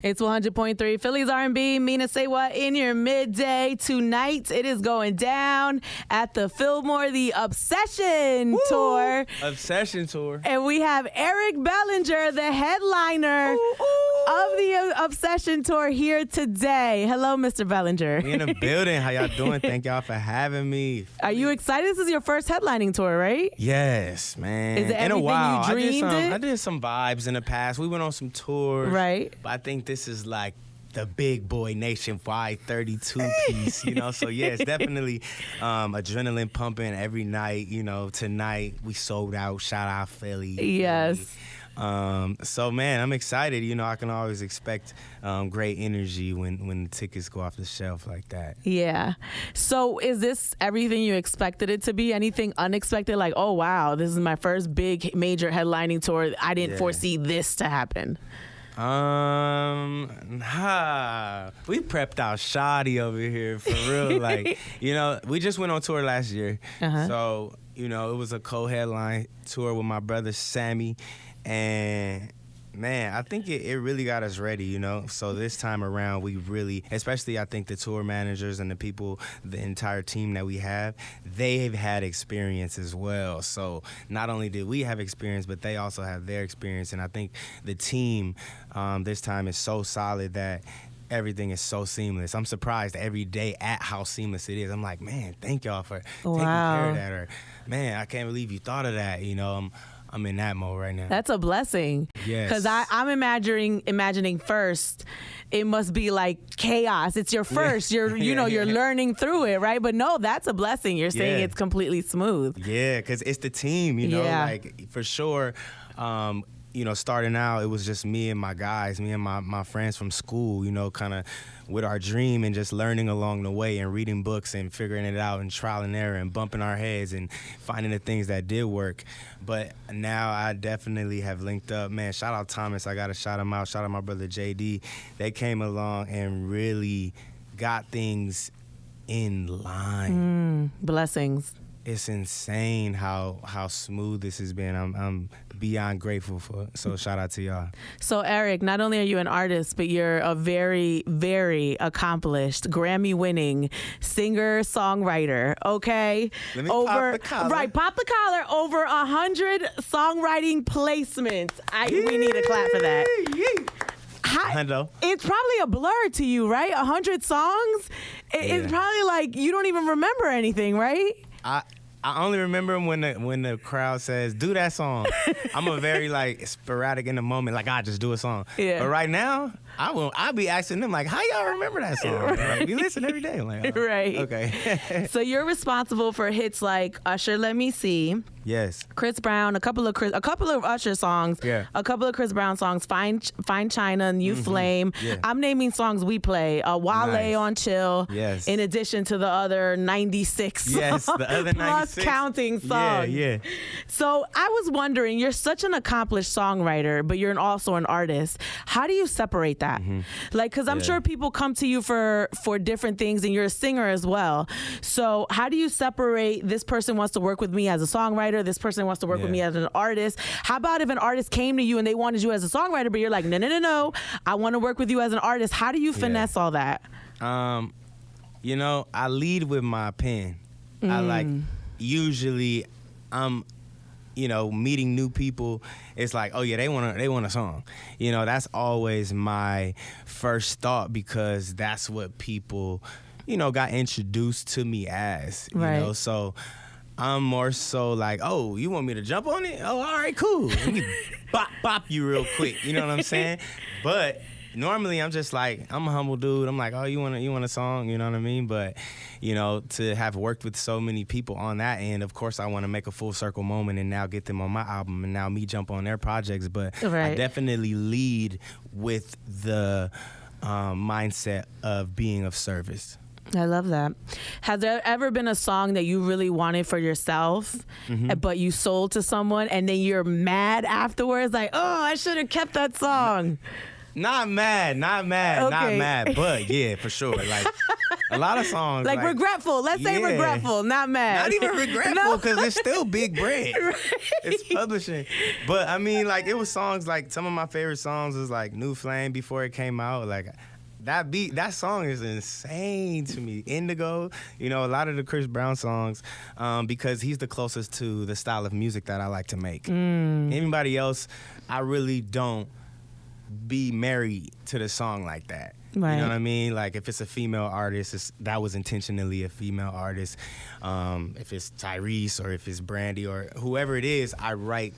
It's 100.3 Philly's R&B. Mina SayWhat in your midday. Tonight, it is going down at the Fillmore, the Obsession Tour. Obsession Tour. And we have Eric Bellinger, the headliner of the Obsession Tour here today. Hello, Mr. Bellinger. We in the building. How y'all doing? Thank y'all for having me. Are you excited? This is your first headlining tour, right? Yes, man. Is it everything in a while, you dreamed I did some vibes in the past. We went on some tours. Right. But I think this is like the big boy nationwide 32 piece, you know? So yeah, it's definitely adrenaline pumping every night. You know, tonight we sold out. Shout out Philly. Yes. So man, I'm excited. You know, I can always expect great energy when the tickets go off the shelf like that. Yeah. So is this everything you expected it to be? Anything unexpected? Like, oh wow, this is my first big major headlining tour. I didn't foresee this to happen. We prepped out shoddy over here for real. Like, you know, we just went on tour last year. So, you know, it was a co-headline tour with my brother Sammy. And man, I think it really got us ready, you know? So this time around, we really, especially I think the tour managers and the people, the entire team that we have, they've had experience as well. So not only did we have experience, but they also have their experience. And I think the team this time is so solid that everything is so seamless. I'm surprised every day at how seamless it is. I'm like, man, thank y'all for taking care of that. Or, man, I can't believe you thought of that, you know? I'm in that mode right now. That's a blessing. Yes. Because I'm imagining first, it must be like chaos. It's your first. You're you're learning through it, right? But no, that's a blessing. You're saying it's completely smooth. Yeah, because it's the team, you know, like for sure. You know, starting out, it was just me and my guys, me and my friends from school, you know, kind of with our dream and just learning along the way and reading books and figuring it out and trial and error and bumping our heads and finding the things that did work. But now I definitely have linked up. Man, shout out Thomas. I got to shout him out. Shout out my brother JD. They came along and really got things in line. Blessings. It's insane how smooth this has been. I'm beyond grateful for it. So shout out to y'all. So Eric, not only are you an artist, but you're a very, very accomplished, Grammy-winning singer, songwriter. Okay, let me pop the collar. Right, pop the collar. Over 100 songwriting placements. We need a clap for that. It's probably a blur to you, right? 100 songs. It's probably like you don't even remember anything, right? I only remember when the crowd says, do that song. I'm a very like sporadic in the moment, like I just do a song. Yeah. But right now, I'll be asking them like, how y'all remember that song? Right. Like, we listen every day. I'm like, oh, right. Okay. So you're responsible for hits like Usher, Let Me See. Yes. Chris Brown, a couple of Usher songs, a couple of Chris Brown songs, Fine China, New Flame. Yeah. I'm naming songs we play. Wale on Chill. Yes. In addition to the other 96 yes, the other 96. plus counting songs. Yeah. So I was wondering, you're such an accomplished songwriter, but you're also an artist. How do you separate that? Like, because I'm sure people come to you for different things, and you're a singer as well. So how do you separate, this person wants to work with me as a songwriter, this person wants to work with me as an artist? How about if an artist came to you and they wanted you as a songwriter, but you're like, no, I want to work with you as an artist. How do you finesse all that? You know, I lead with my pen. I like, usually I'm, you know, meeting new people. It's like, oh yeah, they want a song. You know, that's always my first thought, because that's what people, you know, got introduced to me as, you know, so I'm more so like, oh, you want me to jump on it? Oh, all right, cool. Let me bop you real quick. You know what I'm saying? But normally I'm just like, I'm a humble dude. I'm like, oh, you want a song? You know what I mean? But, you know, to have worked with so many people on that end, of course I want to make a full circle moment and now get them on my album and now me jump on their projects. But I definitely lead with the mindset of being of service. I love that. Has there ever been a song that you really wanted for yourself, but you sold to someone and then you're mad afterwards? Like, oh, I should have kept that song. Not mad, but yeah, for sure. Like, A lot of songs. Like regretful. Let's say regretful, not mad. Not even regretful, because it's still big bread. Right. It's publishing. But I mean, like, it was songs like, some of my favorite songs was like New Flame before it came out. Like, that song is insane to me. Indigo, you know, a lot of the Chris Brown songs, because he's the closest to the style of music that I like to make. Anybody else, I really don't be married to the song like that. Right. You know what I mean? Like, if it's a female artist, that was intentionally a female artist. If it's Tyrese or if it's Brandy or whoever it is, I write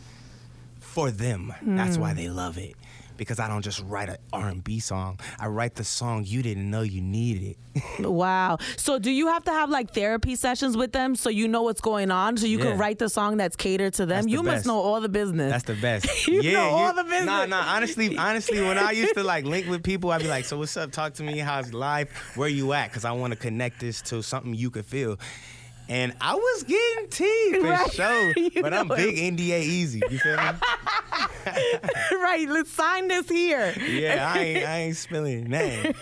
for them. That's why they love it. Because I don't just write an R&B song. I write the song you didn't know you needed. Wow. So do you have to have like therapy sessions with them so you know what's going on, so you can write the song that's catered to them? You must know all the business. That's the best. you know all the business. Nah. Honestly, when I used to like link with people, I'd be like, so what's up? Talk to me. How's life? Where you at? Because I want to connect this to something you could feel. And I was getting tea for sure. But I'm big NDA easy. You feel me? Right, let's sign this here. Yeah, I ain't spilling name.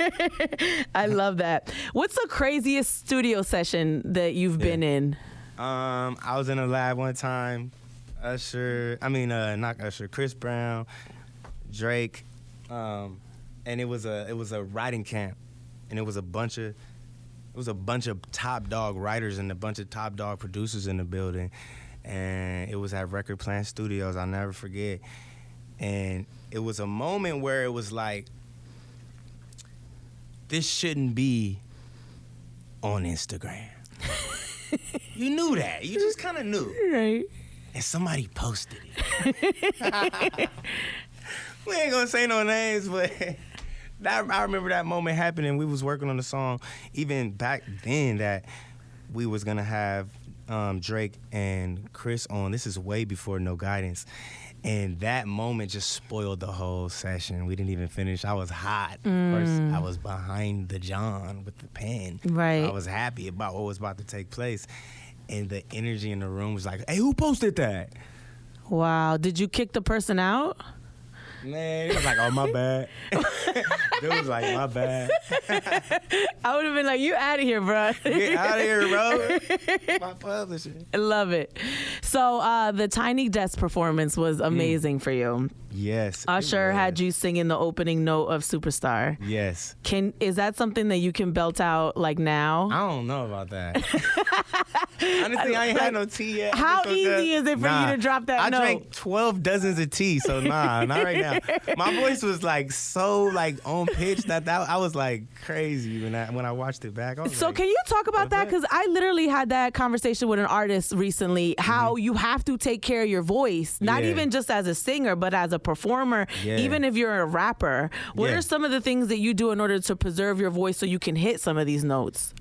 I love that. What's the craziest studio session that you've been in? I was in a lab one time. Not Usher, Chris Brown, Drake, and it was a writing camp, and it was a bunch of top dog writers and a bunch of top dog producers in the building, and it was at Record Plant Studios. I'll never forget. And it was a moment where it was like, this shouldn't be on Instagram. You knew that. You just kind of knew. Right. And somebody posted it. We ain't gonna say no names, but I remember that moment happening. We was working on the song even back then that we was gonna have Drake and Chris on. This is way before No Guidance. And that moment just spoiled the whole session. We didn't even finish. I was hot. First, I was behind the John with the pen. Right. I was happy about what was about to take place. And the energy in the room was like, hey, who posted that? Wow. Did you kick the person out? Man, it was like, oh, my bad. Dude was like, my bad. I would have been like, you out of here, bro. Get out of here, bro. My publisher. I love it. So the Tiny Desk performance was amazing for you. Yes. Usher had you singing the opening note of Superstar. Yes. Is that something that you can belt out like now? I don't know about that. Honestly, I ain't had no tea yet. How easy is it for you to drop that note? I drank 12 dozens of tea, so not right now. My voice was like so like on pitch that I was like crazy when I watched it back. So like, can you talk about that? Because I literally had that conversation with an artist recently, how you have to take care of your voice, not even just as a singer, but as a performer, even if you're a rapper. What are some of the things that you do in order to preserve your voice so you can hit some of these notes?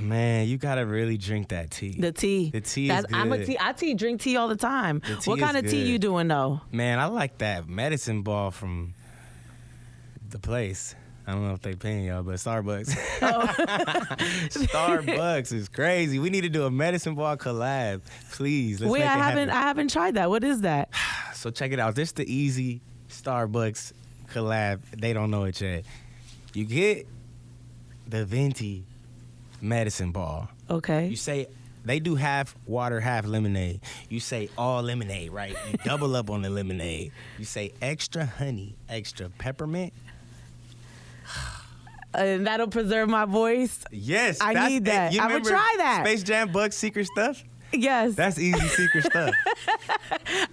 Man, you gotta really drink that tea. The tea. The tea is good. I drink tea all the time. What kind of tea you doing though? Man, I like that medicine ball from the place. I don't know if they paying y'all, but Starbucks. Oh. Starbucks is crazy. We need to do a medicine ball collab, please. Let's make it happen. I haven't tried that. What is that? So check it out. This is the easy Starbucks collab. They don't know it yet. You get the venti medicine ball. Okay. You say they do half water, half lemonade. You say all lemonade, right? You double up on the lemonade. You say extra honey, extra peppermint. And that'll preserve my voice. Yes, I need that. I would try that. Space Jam Bugs secret stuff. Yes. That's easy secret stuff.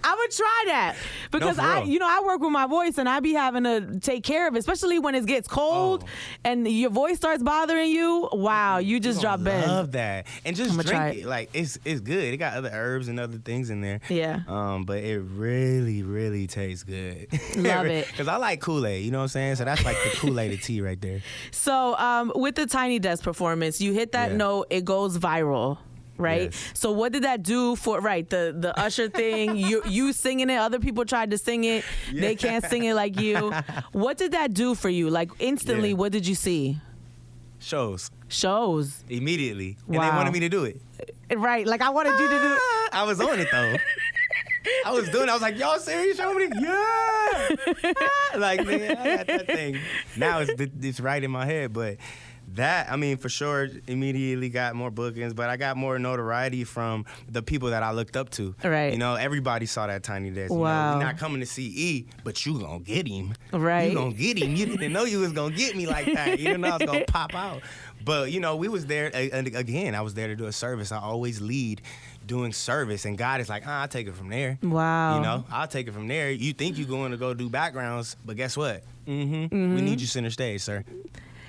I would try that because I work with my voice and I be having to take care of it, especially when it gets cold and your voice starts bothering you. Wow, you just drop Ben. I love that. And just drink it. Like it's good. It got other herbs and other things in there. Yeah. But it really, really tastes good. Love it. Because I like Kool-Aid, you know what I'm saying? So that's like the Kool-Aid of tea right there. So with the Tiny Desk performance, you hit that note, it goes viral. Right. Yes. So what did that do for the Usher thing? you singing it, other people tried to sing it. Yeah. They can't sing it like you. What did that do for you? Like instantly, what did you see? Shows. Immediately. Wow. And they wanted me to do it. Right. Like I wanted you to do it. I was on it though. I was doing it. I was like, y'all serious? Show me? Yeah. Like, man, I got that thing. Now it's right in my head, but That, I mean, for sure, immediately got more bookings, but I got more notoriety from the people that I looked up to. Right. You know, everybody saw that Tiny Desk. Wow. You know, we're not coming to see E, but you gonna get him. Right. You gonna get him. You didn't know you was gonna get me like that. You didn't know I was gonna pop out. But, you know, we was there, and again, I was there to do a service. I always lead doing service, and God is like, I'll take it from there. Wow. You know, I'll take it from there. You think you're going to go do backgrounds, but guess what? We need you center stage, sir.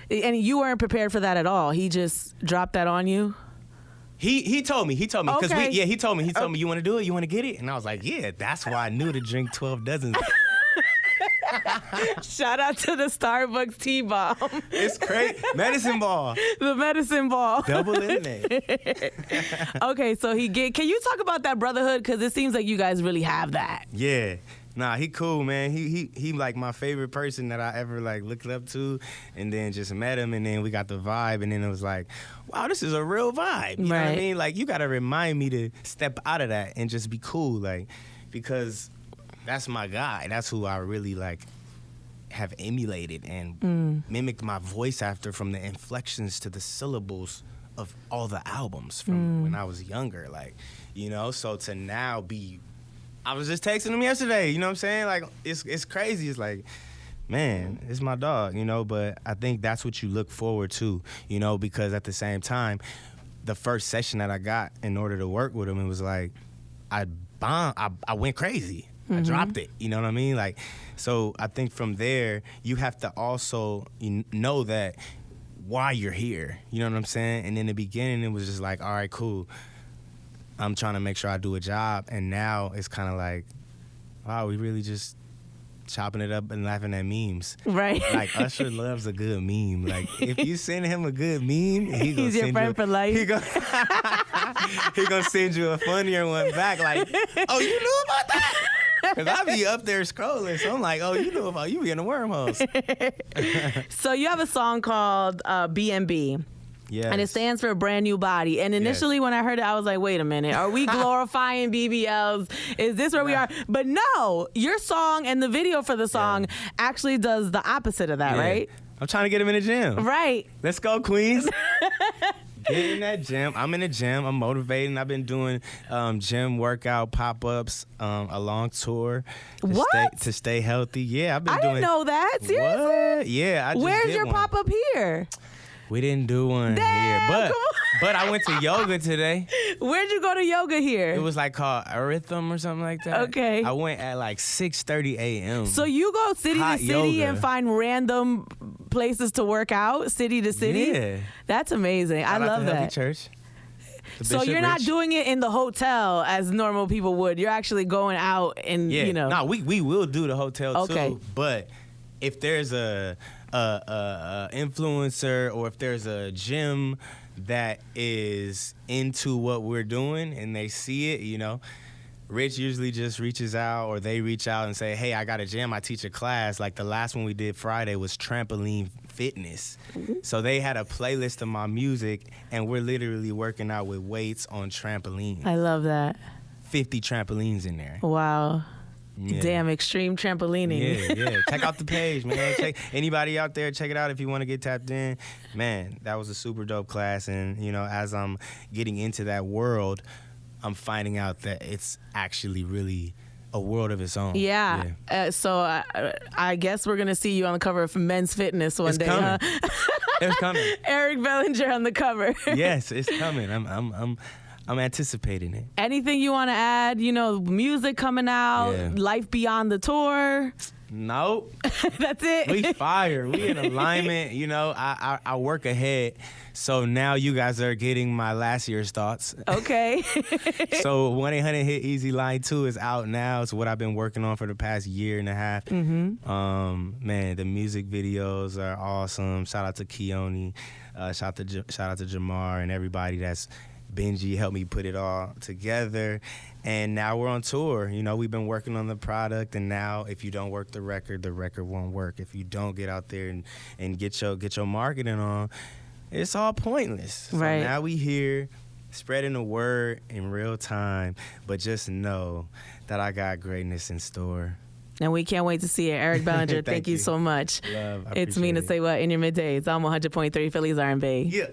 And you weren't prepared for that at all. He just dropped that on you? He told me because Okay. he told me you want to do it, you want to get it, and I was like, yeah, that's why I knew to drink 12 dozens. Shout out to the Starbucks T-bomb. It's crazy. Medicine ball. The medicine ball. Double lemonade. Okay, so can you talk about that brotherhood? Because it seems like you guys really have that. Yeah. Nah, he cool, man. He like my favorite person that I ever like looked up to, and then just met him, and then we got the vibe, and then it was like, wow, this is a real vibe. You know what I mean? Like, you gotta remind me to step out of that and just be cool, like, because that's my guy. That's who I really like have emulated and mimicked my voice after, from the inflections to the syllables of all the albums from when I was younger, like, you know. So to now be, I was just texting him yesterday, you know what I'm saying? Like, it's crazy. It's like, man, it's my dog, you know, but I think that's what you look forward to, you know, because at the same time, the first session that I got in order to work with him, it was like, I went crazy. I dropped it, you know what I mean? Like, so I think from there, you have to also know that why you're here, you know what I'm saying? And in the beginning, it was just like, all right, cool. I'm trying to make sure I do a job, and now it's kind of like, wow, we really just chopping it up and laughing at memes. Right. Like, Usher loves a good meme. Like, if you send him a good meme, he's your friend for life. He gonna send you a funnier one back. Like, oh, you knew about that? Because I be up there scrolling, so I'm like, oh, you know about, you be in the wormholes. So you have a song called B&B. Yes. And it stands for a brand new body. And initially when I heard it, I was like, wait a minute, are we glorifying BBLs? Is this where we are? But no, your song and the video for the song actually does the opposite of that, right? I'm trying to get him in the gym. Right. Let's go, Queens. Get in that gym. I'm in the gym. I'm motivating. I've been doing gym workout pop-ups along tour to stay healthy. Yeah, I've been doing. I didn't know that. Seriously? What? Yeah, I just Where's did your one. pop-up here? We didn't do one here, but I went to yoga today. Where'd you go to yoga here? It was like called Rhythm or something like that. Okay. I went at like 6:30 a.m. So you go city to city yoga. and find random places to work out, city to city? Yeah. That's amazing. Shout I out love to that. Healthy Church. So you're not doing it in the hotel as normal people would. You're actually going out and, you know. No, we will do the hotel Okay. too. But if there's a influencer, or if there's a gym that is into what we're doing and they see it, you know, Rich usually just reaches out, or they reach out and say, hey, I got a gym, I teach a class. Like the last one we did Friday was trampoline fitness. So they had a playlist of my music, and we're literally working out with weights on trampolines. I love that. 50 trampolines in there. Wow. Yeah. Damn, extreme trampolining. Yeah. Check out the page, man. Anybody out there, check it out if you want to get tapped in. Man, that was a super dope class. And, you know, as I'm getting into that world, I'm finding out that it's actually really a world of its own. Yeah. So I guess we're going to see you on the cover of Men's Fitness one day, coming. huh? It's coming. Eric Bellinger on the cover. Yes, it's coming. I'm anticipating it. Anything you want to add? You know, music coming out, life beyond the tour. Nope. That's it. We fire. We in alignment. You know, I work ahead. So now you guys are getting my last year's thoughts. Okay. So 1-800-HIT-EASY Line 2 is out now. It's what I've been working on for the past year and a half. Man, the music videos are awesome. Shout out to Keone. Shout out to Jamar and everybody that's Benji helped me put it all together. And now we're on tour. You know, we've been working on the product, and now if you don't work the record won't work. If you don't get out there and get your marketing on, it's all pointless. Right. So now we here spreading the word in real time, but just know that I got greatness in store. And we can't wait to see it. Eric Bellinger, thank you so much. Love, I it's Mina appreciate it. SayWhat in your middays. I'm 100.3 Phillies R&B. Yeah.